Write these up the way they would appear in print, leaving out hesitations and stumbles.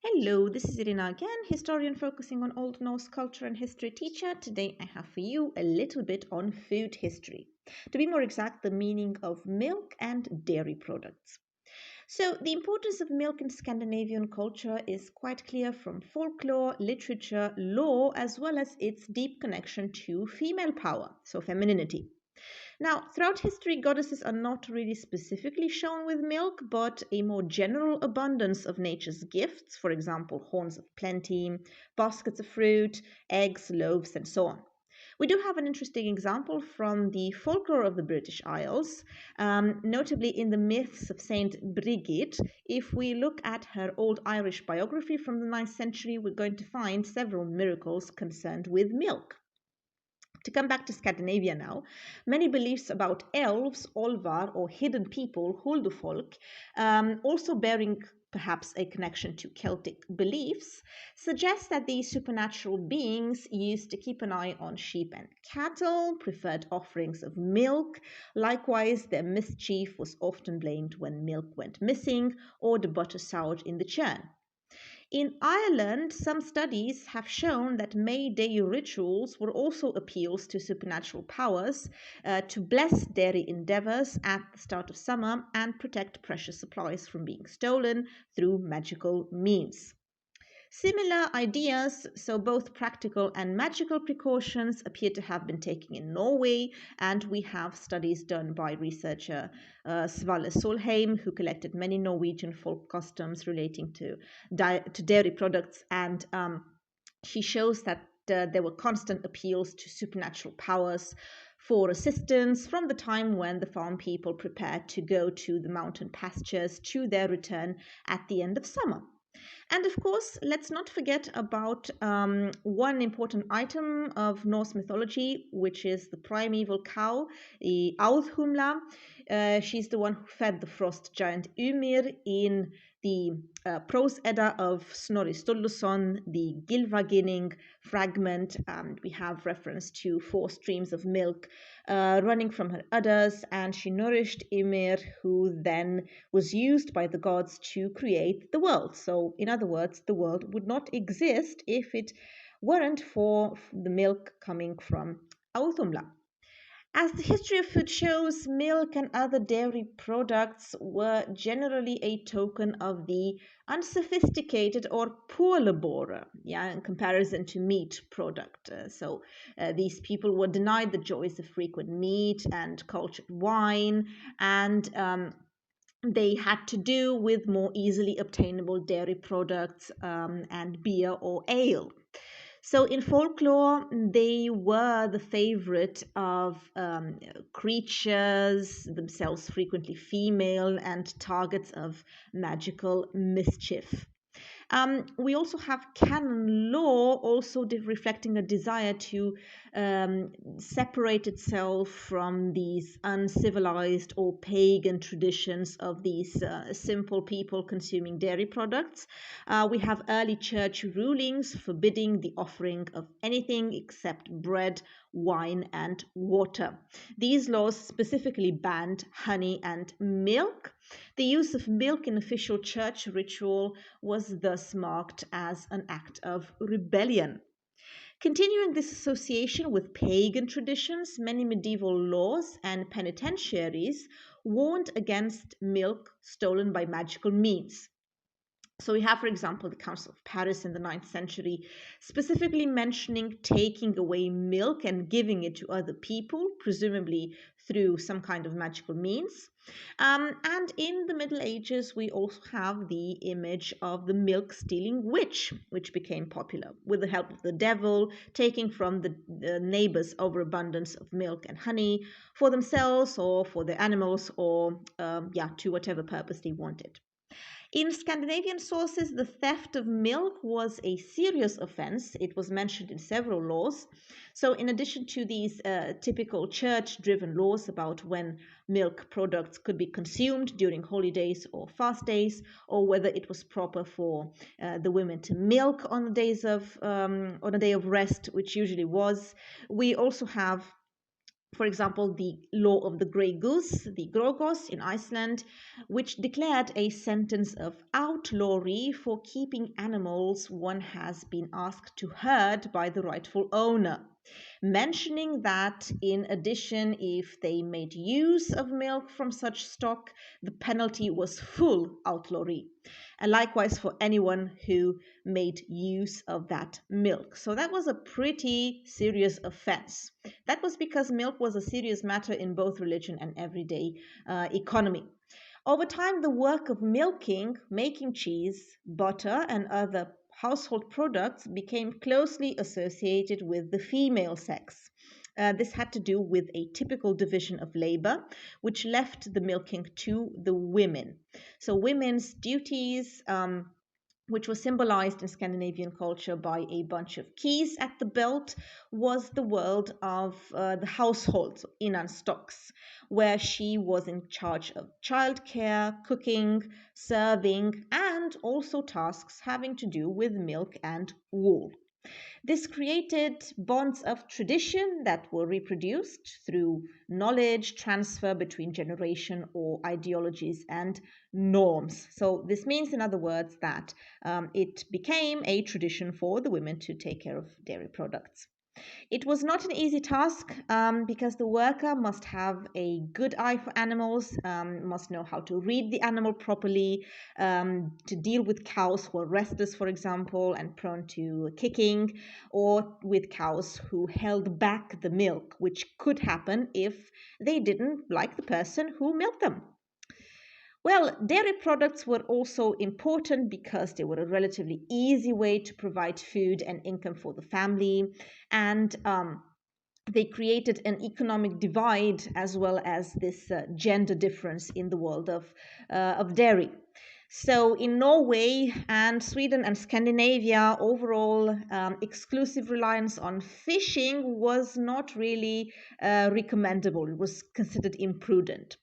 Hello, this is Irina again, historian focusing on Old Norse culture and history teacher. Today I have for you a little bit on food history. To be more exact, the meaning of milk and dairy products. So, the importance of milk in Scandinavian culture is quite clear from folklore, literature, law, as well as its deep connection to female power, so femininity. Now, throughout history, goddesses are not really specifically shown with milk, but a more general abundance of nature's gifts, for example, horns of plenty, baskets of fruit, eggs, loaves, and so on. We do have an interesting example from the folklore of the British Isles, notably in the myths of Saint Brigid. If we look at her old Irish biography from the 9th century, we're going to find several miracles concerned with milk. To come back to Scandinavia now, many beliefs about elves, Olvar, or hidden people, Huldufolk, also bearing perhaps a connection to Celtic beliefs, suggest that these supernatural beings used to keep an eye on sheep and cattle, preferred offerings of milk. Likewise, their mischief was often blamed when milk went missing or the butter soured in the churn. In Ireland, some studies have shown that May Day rituals were also appeals to supernatural powers to bless dairy endeavors at the start of summer and protect precious supplies from being stolen through magical means. Similar ideas, so both practical and magical precautions, appear to have been taken in Norway, and we have studies done by researcher Svalle Solheim, who collected many Norwegian folk customs relating to dairy products, and she shows that there were constant appeals to supernatural powers for assistance from the time when the farm people prepared to go to the mountain pastures to their return at the end of summer. And of course, let's not forget about one important item of Norse mythology, which is the primeval cow, the Auðhumla. She's the one who fed the frost giant Ymir in the prose Edda of Snorri Sturluson, the Gylfaginning fragment. We have reference to 4 streams of milk running from her udders, and she nourished Ymir, who then was used by the gods to create the world. So, in other words, the world would not exist if it weren't for the milk coming from Auðhumla. As the history of food shows, milk and other dairy products were generally a token of the unsophisticated or poor laborer, in comparison to meat product. These people were denied the joys of frequent meat and cultured wine, and they had to do with more easily obtainable dairy products and beer or ale. So in folklore, they were the favorite of creatures, themselves frequently female, and targets of magical mischief. We also have canon law also reflecting a desire to separate itself from these uncivilized or pagan traditions of these simple people consuming dairy products. We have early church rulings forbidding the offering of anything except bread, wine, and water. These laws specifically banned honey and milk. The use of milk in official church ritual was thus marked as an act of rebellion. Continuing this association with pagan traditions, many medieval laws and penitentiaries warned against milk stolen by magical means. So we have, for example, the Council of Paris in the 9th century specifically mentioning taking away milk and giving it to other people, presumably through some kind of magical means. And in the Middle Ages, we also have the image of the milk-stealing witch, which became popular with the help of the devil, taking from the neighbors' overabundance of milk and honey for themselves or for their animals or, to whatever purpose they wanted. In Scandinavian sources, the theft of milk was a serious offense. It was mentioned in several laws. So, in addition to these typical church driven laws about when milk products could be consumed during holidays or fast days, or whether it was proper for the women to milk on on a day of rest, which usually was, we also have For example, the law of the grey goose, the Grogos in Iceland, which declared a sentence of outlawry for keeping animals one has been asked to herd by the rightful owner, mentioning that in addition, if they made use of milk from such stock, the penalty was full outlawry, and likewise for anyone who made use of that milk. So that was a pretty serious offense. That was because milk was a serious matter in both religion and everyday economy. Over time, the work of milking, making cheese, butter, and other household products became closely associated with the female sex. This had to do with a typical division of labor, which left the milking to the women. So, women's duties, which was symbolized in Scandinavian culture by a bunch of keys at the belt, was the world of the household, so Innanstocks, where she was in charge of childcare, cooking, serving, and also tasks having to do with milk and wool. This created bonds of tradition that were reproduced through knowledge transfer between generation or ideologies and norms. So this means, in other words, that it became a tradition for the women to take care of dairy products. It was not an easy task because the worker must have a good eye for animals, must know how to read the animal properly, to deal with cows who are restless, for example, and prone to kicking, or with cows who held back the milk, which could happen if they didn't like the person who milked them. Well, dairy products were also important because they were a relatively easy way to provide food and income for the family, and they created an economic divide as well as this gender difference in the world of dairy. So, in Norway and Sweden and Scandinavia, overall, exclusive reliance on fishing was not really recommendable. It was considered imprudent.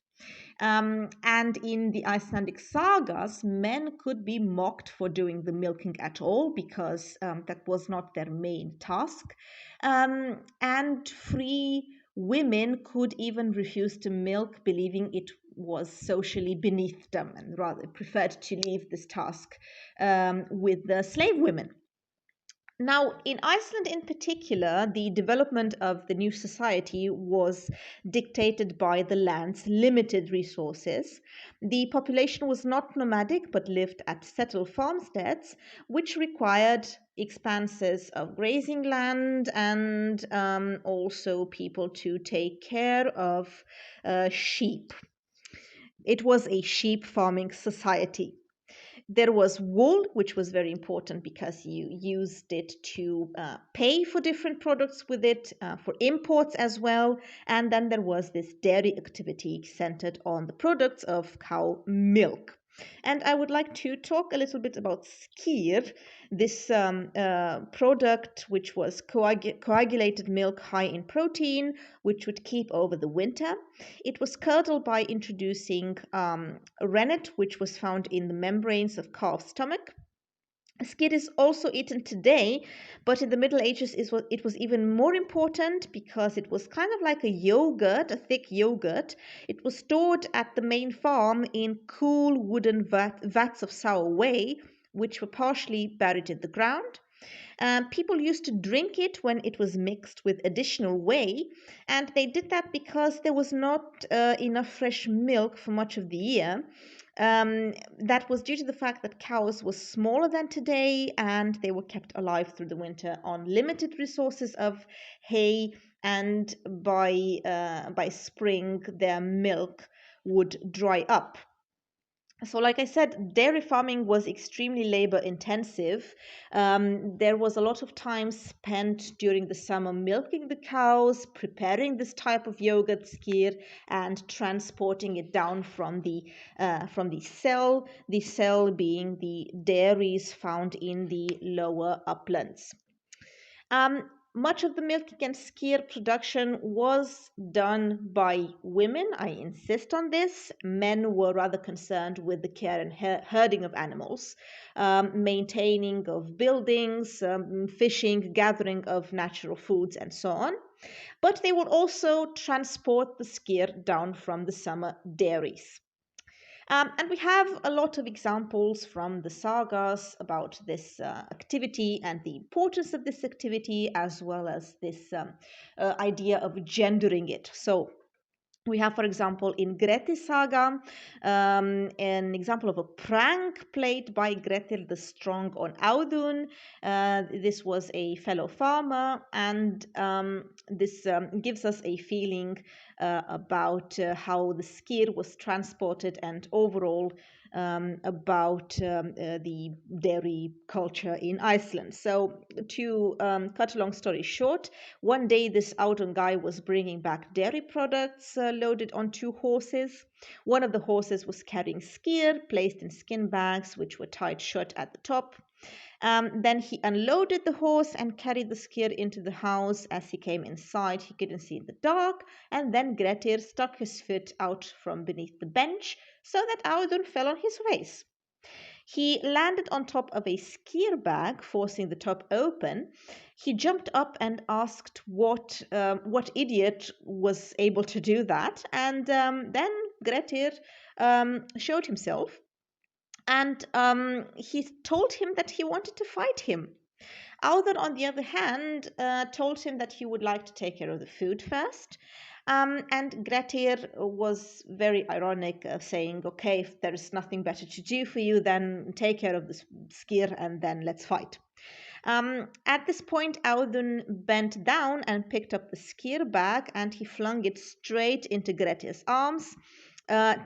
And in the Icelandic sagas, men could be mocked for doing the milking at all because that was not their main task. And free women could even refuse to milk, believing it was socially beneath them, and rather preferred to leave this task with the slave women. Now, in Iceland in particular, the development of the new society was dictated by the land's limited resources. The population was not nomadic but lived at settled farmsteads, which required expanses of grazing land and also people to take care of sheep. It was a sheep farming society. There was wool, which was very important because you used it to pay for different products with it, for imports as well. And then there was this dairy activity centered on the products of cow milk. And I would like to talk a little bit about skyr, this product which was coagulated milk high in protein, which would keep over the winter. It was curdled by introducing rennet, which was found in the membranes of calf's stomach. Skyr is also eaten today, but in the Middle Ages it was even more important because it was kind of like a yogurt, a thick yogurt. It was stored at the main farm in cool wooden vats of sour whey, which were partially buried in the ground. People used to drink it when it was mixed with additional whey, and they did that because there was not enough fresh milk for much of the year. That was due to the fact that cows were smaller than today and they were kept alive through the winter on limited resources of hay, and by spring their milk would dry up. So, like I said, dairy farming was extremely labor intensive. There was a lot of time spent during the summer milking the cows, preparing this type of yogurt skyr, and transporting it down from the cell. The cell being the dairies found in the lower uplands. Much of the milking and skyr production was done by women. I insist on this. Men were rather concerned with the care and herding of animals, maintaining of buildings, fishing, gathering of natural foods, and so on. But they would also transport the skyr down from the summer dairies. And we have a lot of examples from the sagas about this activity and the importance of this activity, as well as this idea of gendering it. So we have, for example, in Grettir's saga, an example of a prank played by Grettir the Strong on Audun. This was a fellow farmer, and this gives us a feeling about how the skyr was transported and overall about the dairy culture in Iceland. So, to cut a long story short, one day this Audun guy was bringing back dairy products loaded on two horses. One of the horses was carrying skyr placed in skin bags, which were tied shut at the top. Then he unloaded the horse and carried the skyr into the house. As he came inside, he couldn't see in the dark, and then Grettir stuck his foot out from beneath the bench so that Audun fell on his face. He landed on top of a skyr bag, forcing the top open. He jumped up and asked what idiot was able to do that, and then Grettir showed himself, and he told him that he wanted to fight him. Audun, on the other hand, told him that he would like to take care of the food first. And Grettir was very ironic, saying, okay, if there is nothing better to do for you, then take care of the skyr and then let's fight. At this point, Audun bent down and picked up the skyr bag and he flung it straight into Grettir's arms,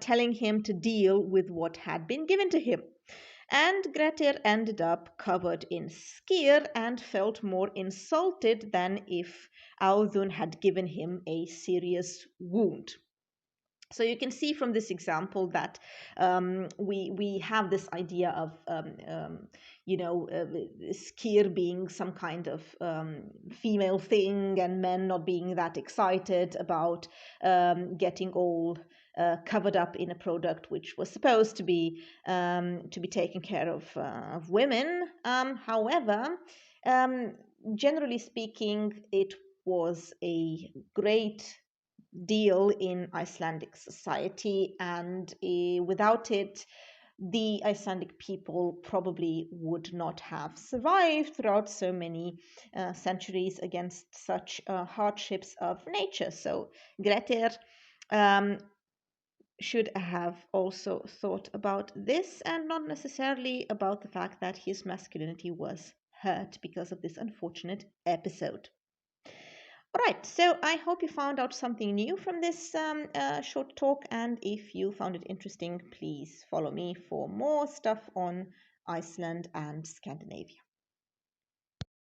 telling him to deal with what had been given to him. And Grettir ended up covered in skyr and felt more insulted than if Audun had given him a serious wound. So you can see from this example that we have this idea of skyr being some kind of female thing, and men not being that excited about getting all covered up in a product which was supposed to be taken care of women. However, generally speaking, it was a great deal in Icelandic society, and without it, the Icelandic people probably would not have survived throughout so many centuries against such hardships of nature. So Grettir um, should have also thought about this and not necessarily about the fact that his masculinity was hurt because of this unfortunate episode. All right, so I hope you found out something new from this short talk, and if you found it interesting, please follow me for more stuff on Iceland and Scandinavia.